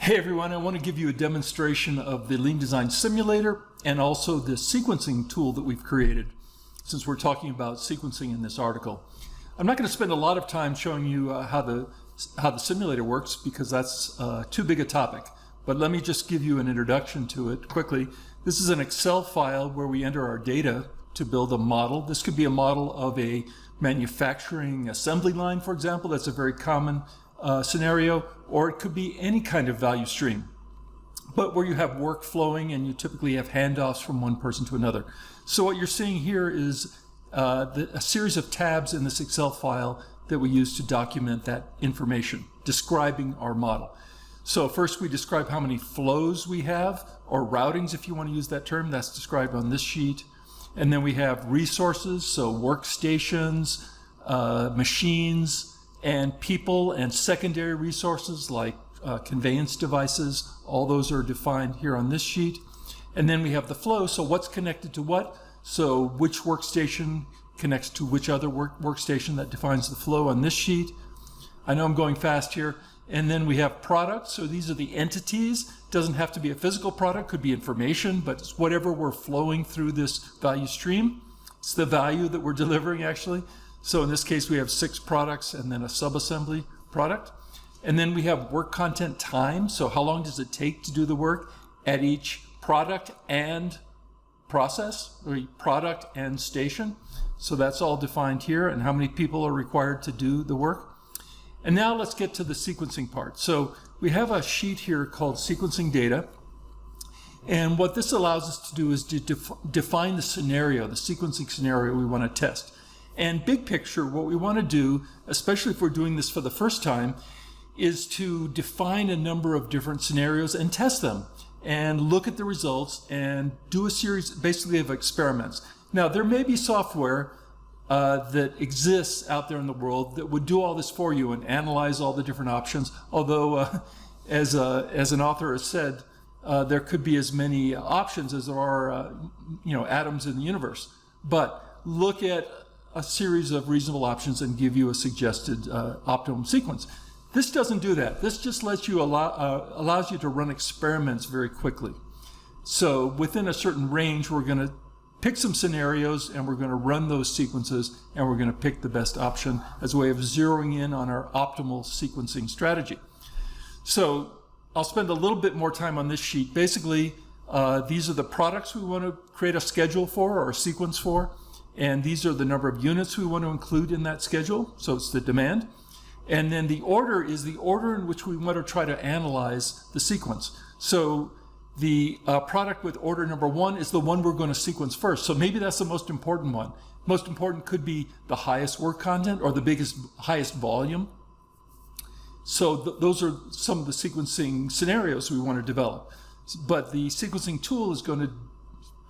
Hey everyone, I want to give you a demonstration of the Lean Design Simulator and also the sequencing tool that we've created, since we're talking about sequencing in this article. I'm not going to spend a lot of time showing you how the simulator works because that's too big a topic, but let me just give you an introduction to it quickly. This is an Excel file where we enter our data to build a model. This could be a model of a manufacturing assembly line, for example. That's a very common scenario, or it could be any kind of value stream, but where you have work flowing and you typically have handoffs from one person to another. So what you're seeing here is a series of tabs in this Excel file that we use to document that information, describing our model. So first we describe how many flows we have, or routings if you want to use that term. That's described on this sheet. And then we have resources, so workstations, machines, and people and secondary resources like conveyance devices. All those are defined here on this sheet. And then we have the flow, so what's connected to what? So which workstation connects to which other workstation, that defines the flow on this sheet. I know I'm going fast here. And then we have products, so these are the entities. It doesn't have to be a physical product, could be information, but it's whatever we're flowing through this value stream. It's the value that we're delivering actually. So in this case, we have 6 products and then a subassembly product. And then we have work content time. So how long does it take to do the work at each product and process, or product and station. So that's all defined here, and how many people are required to do the work. And now let's get to the sequencing part. So we have a sheet here called sequencing data. And what this allows us to do is to define the scenario, the sequencing scenario we want to test. And big picture, what we want to do, especially if we're doing this for the first time, is to define a number of different scenarios and test them and look at the results and do a series basically of experiments. Now, there may be software that exists out there in the world that would do all this for you and analyze all the different options, although as an author has said, there could be as many options as there are atoms in the universe. But look at a series of reasonable options and give you a suggested optimum sequence. This doesn't do that. This just lets you allows you to run experiments very quickly. So within a certain range, we're going to pick some scenarios and we're going to run those sequences and we're going to pick the best option as a way of zeroing in on our optimal sequencing strategy. So I'll spend a little bit more time on this sheet. Basically, these are the products we want to create a schedule for or a sequence for. And these are the number of units we want to include in that schedule. So it's the demand. And then the order is the order in which we want to try to analyze the sequence. So the product with order number 1 is the one we're going to sequence first. So maybe that's the most important one. Most important could be the highest work content or the highest volume. So those are some of the sequencing scenarios we want to develop. But the sequencing tool is going to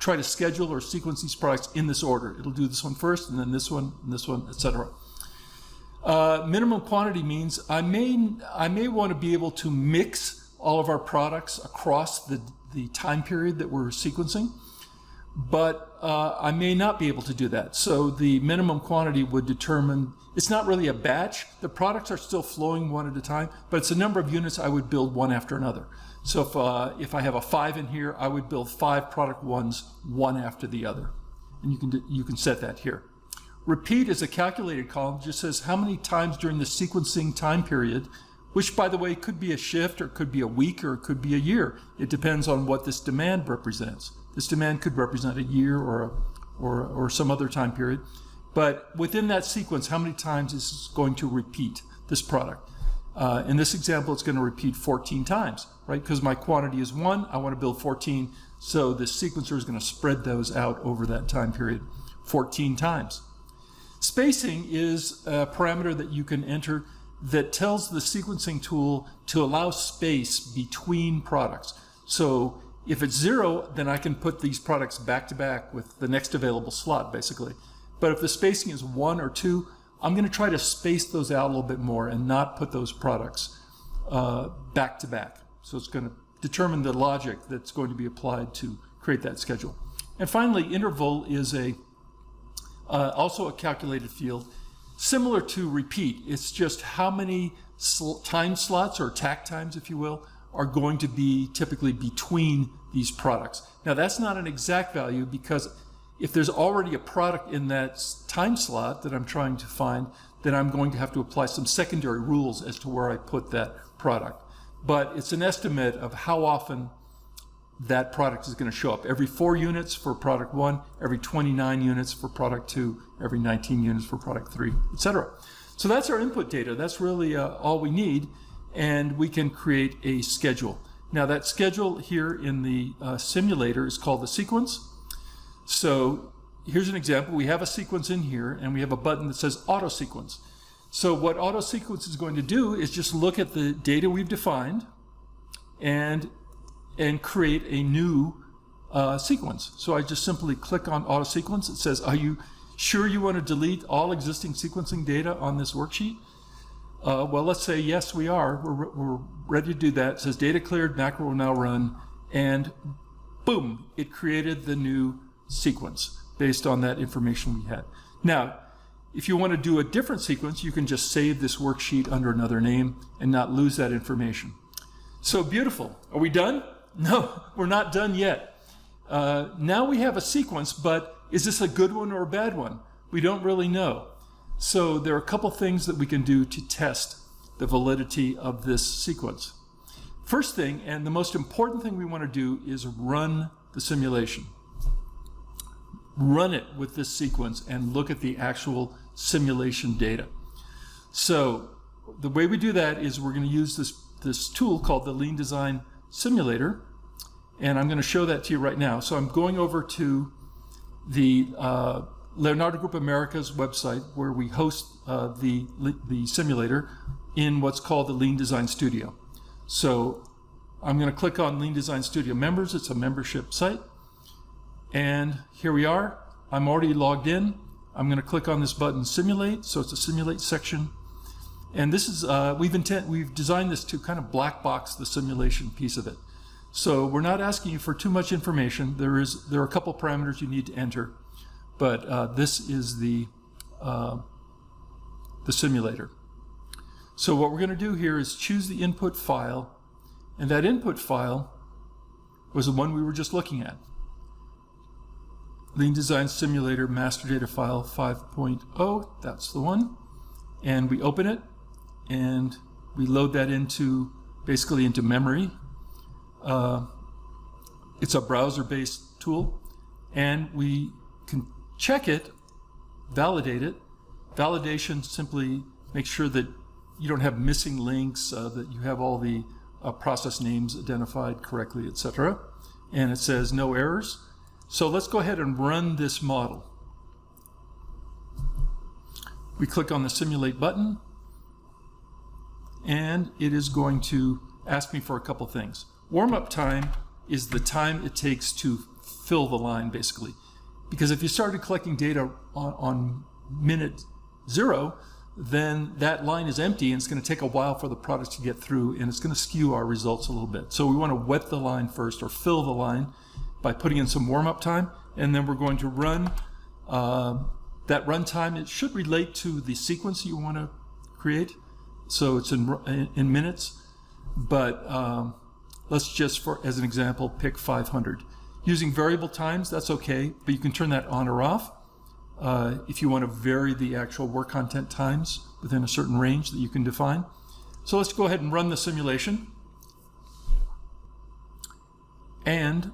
try to schedule or sequence these products in this order. It'll do this one first, and then this one, etc. Minimum quantity means I may want to be able to mix all of our products across the time period that we're sequencing, but I may not be able to do that. So the minimum quantity would determine, it's not really a batch. The products are still flowing one at a time, but it's a number of units I would build one after another. So if I have a 5 in here, I would build 5 product ones, one after the other. And you can set that here. Repeat is a calculated column, just says how many times during the sequencing time period, which by the way could be a shift or could be a week or it could be a year. It depends on what this demand represents. This demand could represent a year or some other time period. But within that sequence, how many times is this going to repeat this product? In this example, it's going to repeat 14 times, right? Because my quantity is 1, I want to build 14. So the sequencer is going to spread those out over that time period 14 times. Spacing is a parameter that you can enter that tells the sequencing tool to allow space between products. So if it's 0, then I can put these products back to back with the next available slot, basically. But if the spacing is 1 or 2, I'm going to try to space those out a little bit more and not put those products back to back. So it's going to determine the logic that's going to be applied to create that schedule. And finally, interval is also a calculated field. Similar to repeat, it's just how many time slots or tack times, if you will, are going to be typically between these products. Now that's not an exact value, because if there's already a product in that time slot that I'm trying to find, then I'm going to have to apply some secondary rules as to where I put that product. But it's an estimate of how often that product is going to show up. Every 4 units for product 1, every 29 units for product 2, every 19 units for product 3, etc. So that's our input data. That's really all we need, and we can create a schedule. Now that schedule here in the simulator is called the sequence. So here's an example. We have a sequence in here, and we have a button that says AutoSequence. So what AutoSequence is going to do is just look at the data we've defined and create a new sequence. So I just simply click on AutoSequence. It says, are you sure you want to delete all existing sequencing data on this worksheet? Well, let's say yes, we are. We're ready to do that. It says data cleared, macro will now run, and boom, it created the new sequence based on that information we had. Now, if you want to do a different sequence, you can just save this worksheet under another name and not lose that information. So beautiful. Are we done? No, we're not done yet. Now we have a sequence, but is this a good one or a bad one? We don't really know. So there are a couple things that we can do to test the validity of this sequence. First thing, and the most important thing we want to do, is run the simulation. Run it with this sequence and look at the actual simulation data. So the way we do that is we're going to use this tool called the Lean Design Simulator, and I'm going to show that to you right now. So I'm going over to the Leonardo Group America's website, where we host the simulator in what's called the Lean Design Studio. So I'm going to click on Lean Design Studio Members. It's a membership site. And here we are. I'm already logged in. I'm going to click on this button, Simulate. So it's a Simulate section. And this is, we've designed this to kind of black box the simulation piece of it. So we're not asking you for too much information. There are a couple parameters you need to enter. But this is the simulator. So what we're going to do here is choose the input file, and that input file was the one we were just looking at. Lean Design Simulator Master Data File 5.0, that's the one. And we open it, and we load that basically into memory. It's a browser-based tool, and we can check it, validate it. Validation simply makes sure that you don't have missing links, that you have all the process names identified correctly, etc. And it says no errors. So let's go ahead and run this model. We click on the Simulate button, and it is going to ask me for a couple things. Warm-up time is the time it takes to fill the line, basically. Because if you started collecting data on minute 0, then that line is empty, and it's going to take a while for the product to get through, and it's going to skew our results a little bit. So we want to wet the line first, or fill the line, by putting in some warm-up time, and then we're going to run that runtime. It should relate to the sequence you want to create, so it's in minutes, but let's just, as an example, pick 500. Using variable times, that's okay, but you can turn that on or off if you want to vary the actual work content times within a certain range that you can define. So let's go ahead and run the simulation. And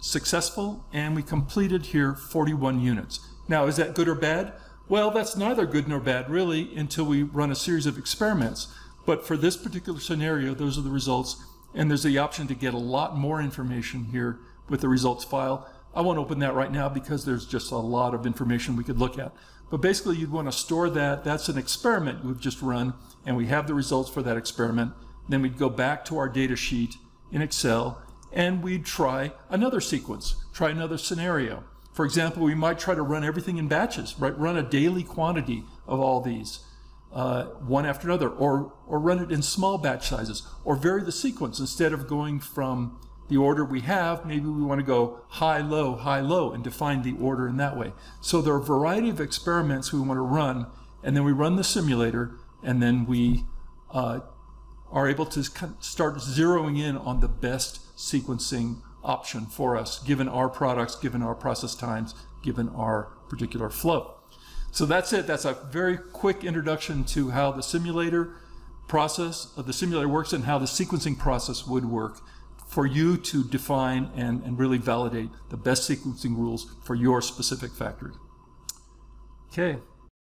successful, and we completed here 41 units. Now, is that good or bad? Well, that's neither good nor bad, really, until we run a series of experiments. But for this particular scenario, those are the results, and there's the option to get a lot more information here with the results file. I won't open that right now because there's just a lot of information we could look at. But basically, you'd want to store that. That's an experiment we've just run, and we have the results for that experiment. Then we'd go back to our data sheet in Excel, and we'd try another sequence, try another scenario. For example, we might try to run everything in batches, right? Run a daily quantity of all these, one after another, or run it in small batch sizes, or vary the sequence. Instead of going from the order we have, maybe we want to go high, low, and define the order in that way. So there are a variety of experiments we want to run, and then we run the simulator, and then we are are able to start zeroing in on the best sequencing option for us, given our products, given our process times, given our particular flow. So that's it. That's a very quick introduction to how the simulator works and how the sequencing process would work for you to define and really validate the best sequencing rules for your specific factory. Okay.